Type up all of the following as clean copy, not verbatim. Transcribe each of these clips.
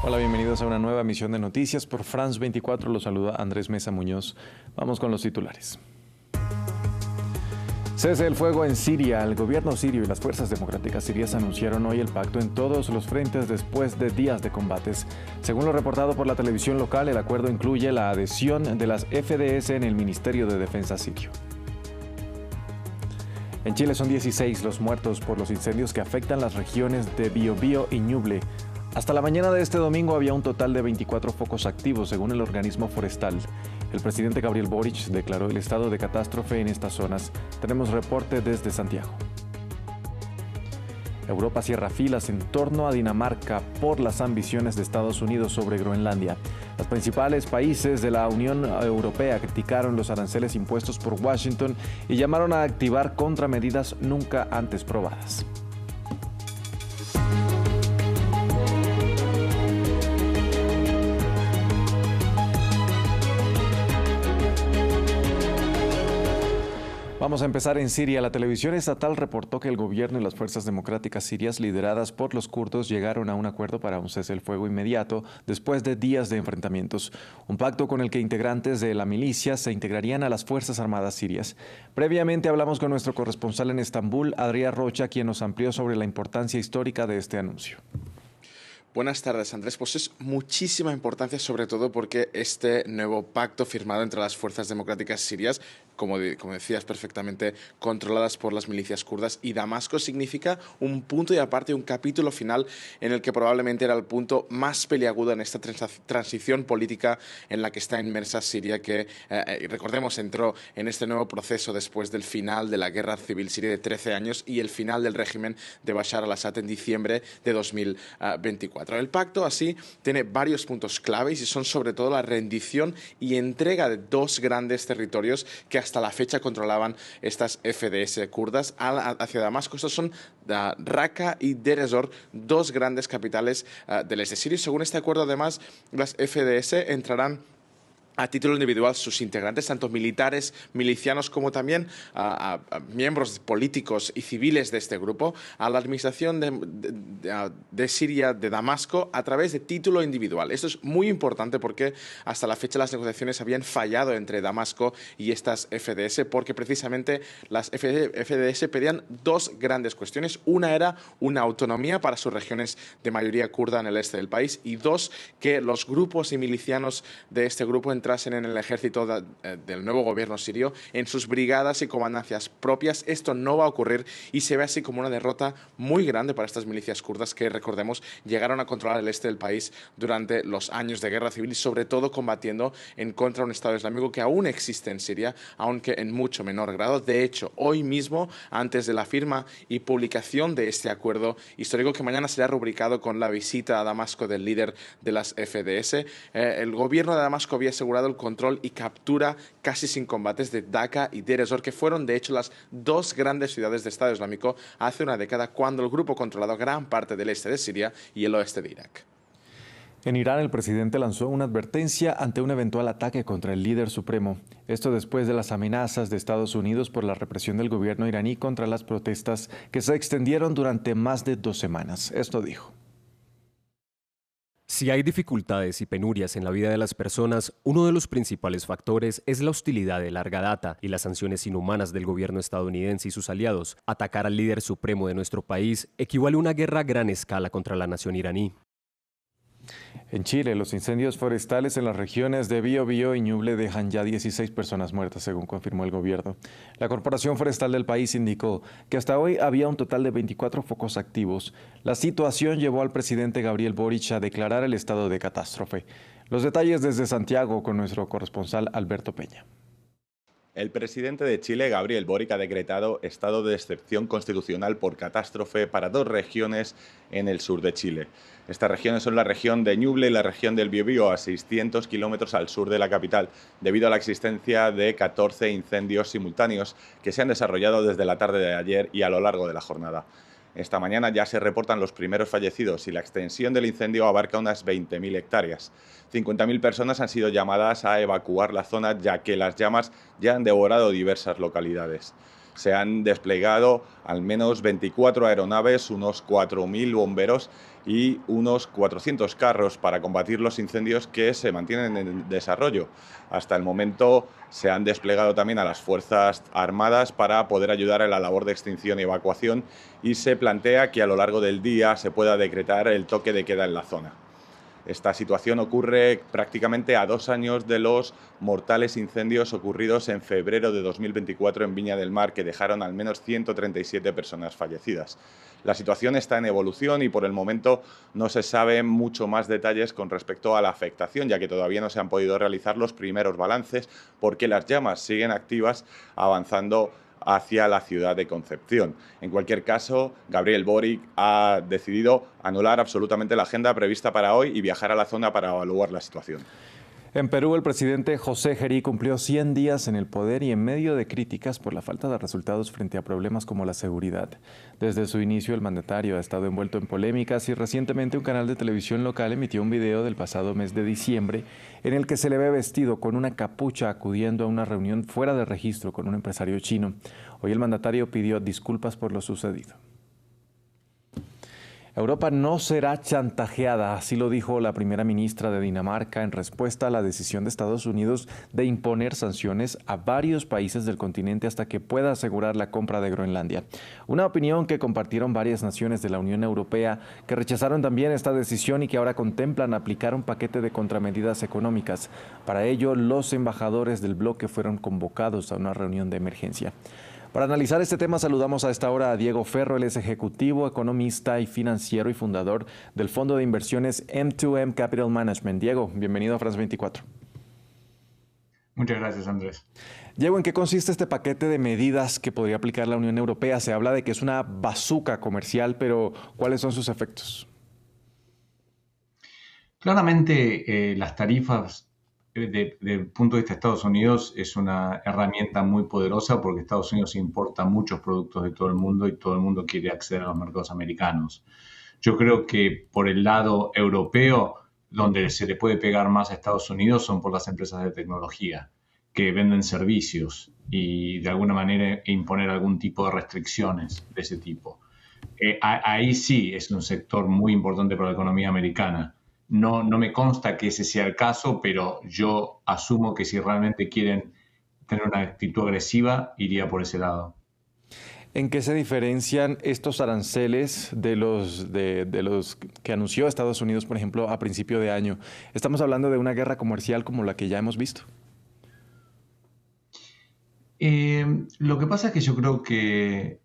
Hola, bienvenidos a una nueva emisión de noticias por France 24. Los saluda Andrés Mesa Muñoz. Vamos con los titulares. Cese el fuego en Siria. El gobierno sirio y las fuerzas democráticas sirias anunciaron hoy el pacto en todos los frentes después de días de combates. Según lo reportado por la televisión local, el acuerdo incluye la adhesión de las FDS en el Ministerio de Defensa sirio. En Chile son 16 los muertos por los incendios que afectan las regiones de Biobío y Ñuble. Hasta la mañana de este domingo había un total de 24 focos activos, según el organismo forestal. El presidente Gabriel Boric declaró el estado de catástrofe en estas zonas. Tenemos reporte desde Santiago. Europa cierra filas en torno a Dinamarca por las ambiciones de Estados Unidos sobre Groenlandia. Los principales países de la Unión Europea criticaron los aranceles impuestos por Washington y llamaron a activar contramedidas nunca antes probadas. Vamos a empezar en Siria. La televisión estatal reportó que el gobierno y las fuerzas democráticas sirias lideradas por los kurdos llegaron a un acuerdo para un cese el fuego inmediato después de días de enfrentamientos. Un pacto con el que integrantes de la milicia se integrarían a las Fuerzas Armadas sirias. Previamente hablamos con nuestro corresponsal en Estambul, Adrián Rocha, quien nos amplió sobre la importancia histórica de este anuncio. Buenas tardes, Andrés. Pues es muchísima importancia, sobre todo porque este nuevo pacto firmado entre las fuerzas democráticas sirias, como decías perfectamente, controladas por las milicias kurdas, y Damasco, significa un punto y aparte, un capítulo final en el que probablemente era el punto más peliagudo en esta transición política en la que está inmersa Siria, que, recordemos, entró en este nuevo proceso después del final de la guerra civil siria de 13 años y el final del régimen de Bashar al-Assad en diciembre de 2024. El pacto, así, tiene varios puntos claves y son sobre todo la rendición y entrega de dos grandes territorios que hasta la fecha controlaban estas FDS kurdas hacia Damasco. Estos son Raqqa y Deir ez-Zor, dos grandes capitales del este sirio. Según este acuerdo, además, las FDS entrarán a título individual sus integrantes, tanto militares, milicianos, como también a miembros políticos y civiles de este grupo, a la administración de Siria, de Damasco, a través de título individual. Esto es muy importante porque hasta la fecha las negociaciones habían fallado entre Damasco y estas FDS, porque precisamente las FDS pedían dos grandes cuestiones. Una era una autonomía para sus regiones de mayoría kurda en el este del país, y dos, que los grupos y milicianos de este grupo entrasen en el ejército del nuevo gobierno sirio en sus brigadas y comandancias propias. Esto no va a ocurrir y se ve así como una derrota muy grande para estas milicias kurdas que, recordemos, llegaron a controlar el este del país durante los años de guerra civil y sobre todo combatiendo en contra de un Estado Islámico que aún existe en Siria, aunque en mucho menor grado. De hecho, hoy mismo, antes de la firma y publicación de este acuerdo histórico, que mañana será rubricado con la visita a Damasco del líder de las FDS, el gobierno de Damasco había asegurado el control y captura casi sin combates de Daca y Deir ez-Zor, que fueron de hecho las dos grandes ciudades de Estado Islámico hace una década, cuando el grupo controlaba gran parte del este de Siria y el oeste de Irak. En Irán, el presidente lanzó una advertencia ante un eventual ataque contra el líder supremo. Esto después de las amenazas de Estados Unidos por la represión del gobierno iraní contra las protestas que se extendieron durante más de 2 semanas. Esto dijo: Si hay dificultades y penurias en la vida de las personas, uno de los principales factores es la hostilidad de larga data y las sanciones inhumanas del gobierno estadounidense y sus aliados. Atacar al líder supremo de nuestro país equivale a una guerra a gran escala contra la nación iraní. En Chile, los incendios forestales en las regiones de Biobío y Ñuble dejan ya 16 personas muertas, según confirmó el gobierno. La Corporación Forestal del país indicó que hasta hoy había un total de 24 focos activos. La situación llevó al presidente Gabriel Boric a declarar el estado de catástrofe. Los detalles desde Santiago con nuestro corresponsal Alberto Peña. El presidente de Chile, Gabriel Boric, ha decretado estado de excepción constitucional por catástrofe para dos regiones en el sur de Chile. Estas regiones son la región de Ñuble y la región del Biobío, a 600 kilómetros al sur de la capital, debido a la existencia de 14 incendios simultáneos que se han desarrollado desde la tarde de ayer y a lo largo de la jornada. Esta mañana ya se reportan los primeros fallecidos y la extensión del incendio abarca unas 20.000 hectáreas. 50.000 personas han sido llamadas a evacuar la zona, ya que las llamas ya han devorado diversas localidades. Se han desplegado al menos 24 aeronaves, unos 4.000 bomberos y unos 400 carros para combatir los incendios que se mantienen en desarrollo. Hasta el momento se han desplegado también a las Fuerzas Armadas para poder ayudar en la labor de extinción y evacuación, y se plantea que a lo largo del día se pueda decretar el toque de queda en la zona. Esta situación ocurre prácticamente a 2 años de los mortales incendios ocurridos en febrero de 2024 en Viña del Mar, que dejaron al menos 137 personas fallecidas. La situación está en evolución y por el momento no se sabe mucho más detalles con respecto a la afectación, ya que todavía no se han podido realizar los primeros balances porque las llamas siguen activas, avanzando hacia la ciudad de Concepción. En cualquier caso, Gabriel Boric ha decidido anular absolutamente la agenda prevista para hoy y viajar a la zona para evaluar la situación. En Perú, el presidente José Gerí cumplió 100 días en el poder y en medio de críticas por la falta de resultados frente a problemas como la seguridad. Desde su inicio, el mandatario ha estado envuelto en polémicas y recientemente un canal de televisión local emitió un video del pasado mes de diciembre en el que se le ve vestido con una capucha acudiendo a una reunión fuera de registro con un empresario chino. Hoy el mandatario pidió disculpas por lo sucedido. Europa no será chantajeada, así lo dijo la primera ministra de Dinamarca en respuesta a la decisión de Estados Unidos de imponer sanciones a varios países del continente hasta que pueda asegurar la compra de Groenlandia. Una opinión que compartieron varias naciones de la Unión Europea, que rechazaron también esta decisión y que ahora contemplan aplicar un paquete de contramedidas económicas. Para ello, los embajadores del bloque fueron convocados a una reunión de emergencia. Para analizar este tema saludamos a esta hora a Diego Ferro, él es ejecutivo, economista y financiero y fundador del fondo de inversiones M2M Capital Management. Diego, bienvenido a France 24. Muchas gracias, Andrés. Diego, ¿en qué consiste este paquete de medidas que podría aplicar la Unión Europea? Se habla de que es una bazuca comercial, pero ¿cuáles son sus efectos? Claramente, las tarifas desde el punto de vista de Estados Unidos es una herramienta muy poderosa porque Estados Unidos importa muchos productos de todo el mundo y todo el mundo quiere acceder a los mercados americanos. Yo creo que por el lado europeo, donde se le puede pegar más a Estados Unidos son por las empresas de tecnología que venden servicios y de alguna manera imponer algún tipo de restricciones de ese tipo. Ahí sí es un sector muy importante para la economía americana. No me consta que ese sea el caso, pero yo asumo que si realmente quieren tener una actitud agresiva, iría por ese lado. ¿En qué se diferencian estos aranceles de los que anunció Estados Unidos, por ejemplo, a principio de año? ¿Estamos hablando de una guerra comercial como la que ya hemos visto? Lo que pasa es que yo creo que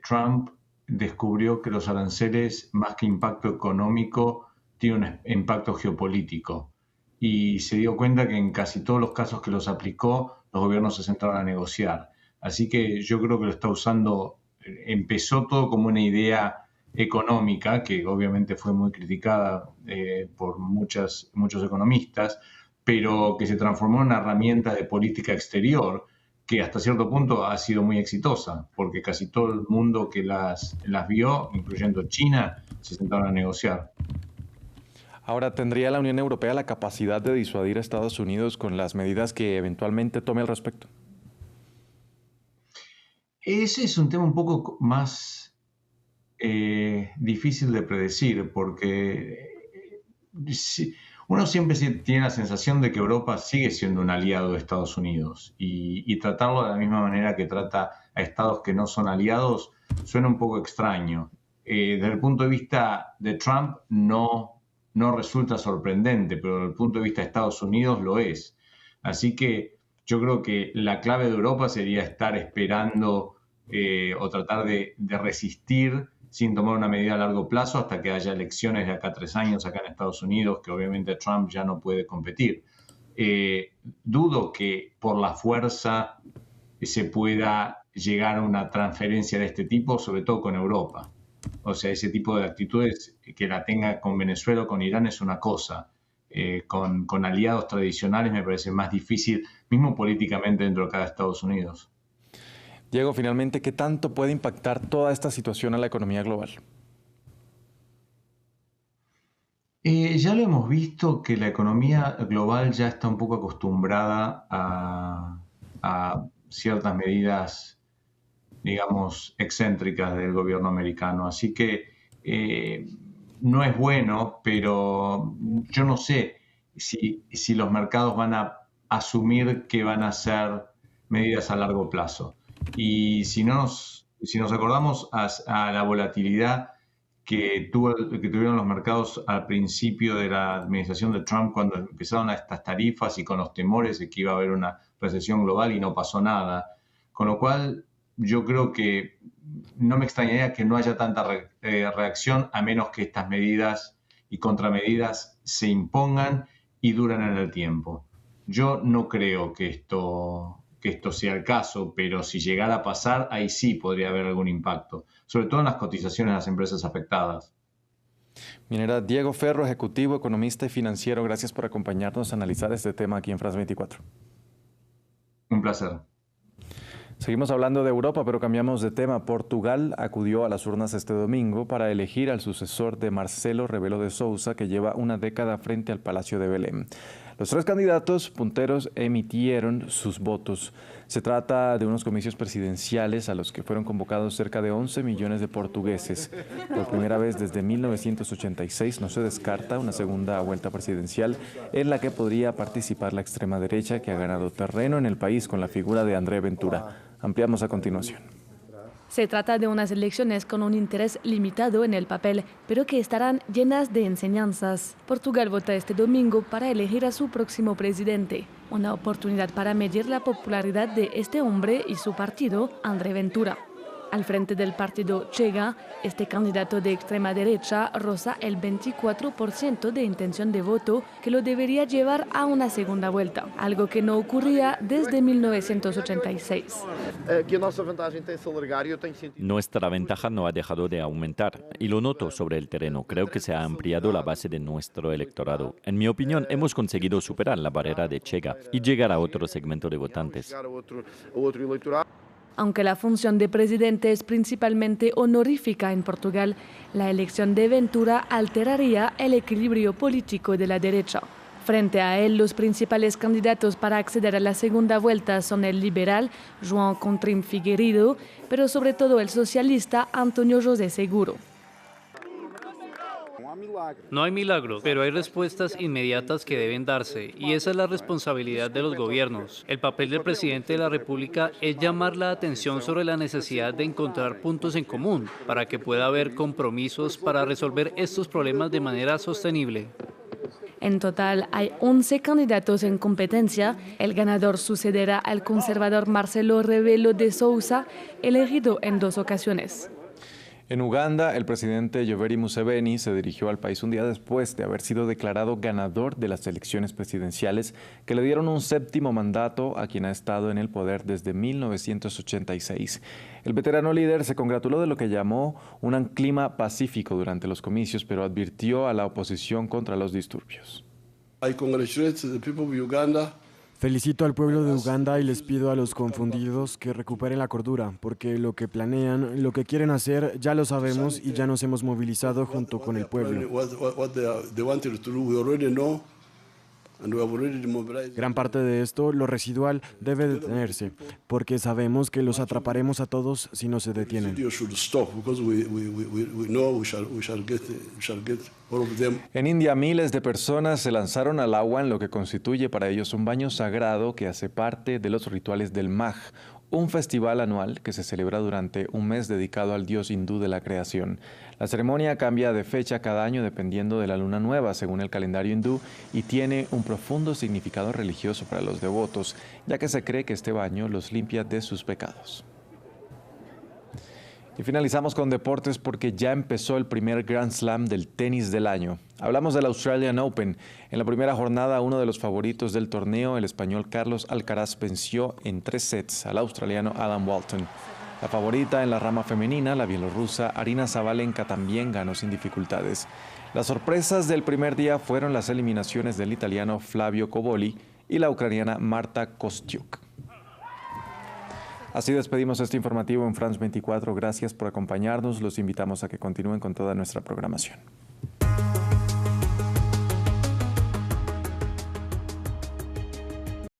Trump descubrió que los aranceles, más que impacto económico, tienen un impacto geopolítico. Y se dio cuenta que en casi todos los casos que los aplicó, los gobiernos se sentaron a negociar. Así que yo creo que lo está usando, empezó todo como una idea económica, que obviamente fue muy criticada por muchos economistas, pero que se transformó en una herramienta de política exterior que hasta cierto punto ha sido muy exitosa, porque casi todo el mundo que las vio, incluyendo China, se sentaron a negociar. Ahora, ¿tendría la Unión Europea la capacidad de disuadir a Estados Unidos con las medidas que eventualmente tome al respecto? Ese es un tema un poco más difícil de predecir, porque uno siempre tiene la sensación de que Europa sigue siendo un aliado de Estados Unidos y tratarlo de la misma manera que trata a estados que no son aliados suena un poco extraño. Desde el punto de vista de Trump no resulta sorprendente, pero desde el punto de vista de Estados Unidos lo es. Así que yo creo que la clave de Europa sería estar esperando o tratar de resistir sin tomar una medida a largo plazo hasta que haya elecciones de acá a 3 años acá en Estados Unidos, que obviamente Trump ya no puede competir. Dudo que por la fuerza se pueda llegar a una transferencia de este tipo, sobre todo con Europa. O sea, ese tipo de actitudes que la tenga con Venezuela o con Irán es una cosa. Con aliados tradicionales me parece más difícil, mismo políticamente dentro de cada Estados Unidos. Diego, finalmente, ¿qué tanto puede impactar toda esta situación a la economía global? Ya lo hemos visto que la economía global ya está un poco acostumbrada a ciertas medidas digamos, excéntricas del gobierno americano. Así que no es bueno, pero yo no sé si los mercados van a asumir que van a ser medidas a largo plazo. Y si nos acordamos a la volatilidad que tuvieron los mercados al principio de la administración de Trump, cuando empezaron estas tarifas y con los temores de que iba a haber una recesión global y no pasó nada. Con lo cual, yo creo que no me extrañaría que no haya tanta reacción a menos que estas medidas y contramedidas se impongan y duren en el tiempo. Yo no creo que esto sea el caso, pero si llegara a pasar, ahí sí podría haber algún impacto, sobre todo en las cotizaciones de las empresas afectadas. Minera Diego Ferro, ejecutivo, economista y financiero, gracias por acompañarnos a analizar este tema aquí en France 24. Un placer. Seguimos hablando de Europa, pero cambiamos de tema. Portugal acudió a las urnas este domingo para elegir al sucesor de Marcelo Rebelo de Sousa, que lleva una década frente al Palacio de Belém. Los tres candidatos punteros emitieron sus votos. Se trata de unos comicios presidenciales a los que fueron convocados cerca de 11 millones de portugueses. Por primera vez desde 1986 no se descarta una segunda vuelta presidencial en la que podría participar la extrema derecha, que ha ganado terreno en el país con la figura de André Ventura. Ampliamos a continuación. Se trata de unas elecciones con un interés limitado en el papel, pero que estarán llenas de enseñanzas. Portugal vota este domingo para elegir a su próximo presidente, una oportunidad para medir la popularidad de este hombre y su partido, André Ventura. Al frente del partido Chega, este candidato de extrema derecha roza el 24% de intención de voto, que lo debería llevar a una segunda vuelta, algo que no ocurría desde 1986. Nuestra ventaja no ha dejado de aumentar y lo noto sobre el terreno. Creo que se ha ampliado la base de nuestro electorado. En mi opinión, hemos conseguido superar la barrera de Chega y llegar a otro segmento de votantes. Aunque la función de presidente es principalmente honorífica en Portugal, la elección de Ventura alteraría el equilibrio político de la derecha. Frente a él, los principales candidatos para acceder a la segunda vuelta son el liberal João Contrim Figueiredo, pero sobre todo el socialista António José Seguro. No hay milagro, pero hay respuestas inmediatas que deben darse, y esa es la responsabilidad de los gobiernos. El papel del presidente de la República es llamar la atención sobre la necesidad de encontrar puntos en común para que pueda haber compromisos para resolver estos problemas de manera sostenible. En total hay 11 candidatos en competencia. El ganador sucederá al conservador Marcelo Rebelo de Sousa, elegido en 2 ocasiones. En Uganda, el presidente Yoweri Museveni se dirigió al país un día después de haber sido declarado ganador de las elecciones presidenciales que le dieron un 7º mandato a quien ha estado en el poder desde 1986. El veterano líder se congratuló de lo que llamó un clima pacífico durante los comicios, pero advirtió a la oposición contra los disturbios. I congratulate the people of Uganda. Felicito al pueblo de Uganda y les pido a los confundidos que recuperen la cordura, porque lo que planean, lo que quieren hacer, ya lo sabemos y ya nos hemos movilizado junto con el pueblo. Gran parte de esto, lo residual, debe detenerse, porque sabemos que los atraparemos a todos si no se detienen. En India, miles de personas se lanzaron al agua en lo que constituye para ellos un baño sagrado que hace parte de los rituales del Magh, un festival anual que se celebra durante un mes dedicado al dios hindú de la creación. La ceremonia cambia de fecha cada año dependiendo de la luna nueva, según el calendario hindú, y tiene un profundo significado religioso para los devotos, ya que se cree que este baño los limpia de sus pecados. Y finalizamos con deportes porque ya empezó el primer Grand Slam del tenis del año. Hablamos del Australian Open. En la primera jornada, uno de los favoritos del torneo, el español Carlos Alcaraz, venció en 3 sets al australiano Adam Walton. La favorita en la rama femenina, la bielorrusa Aryna Sabalenka, también ganó sin dificultades. Las sorpresas del primer día fueron las eliminaciones del italiano Flavio Cobolli y la ucraniana Marta Kostyuk. Así despedimos este informativo en France 24. Gracias por acompañarnos. Los invitamos a que continúen con toda nuestra programación.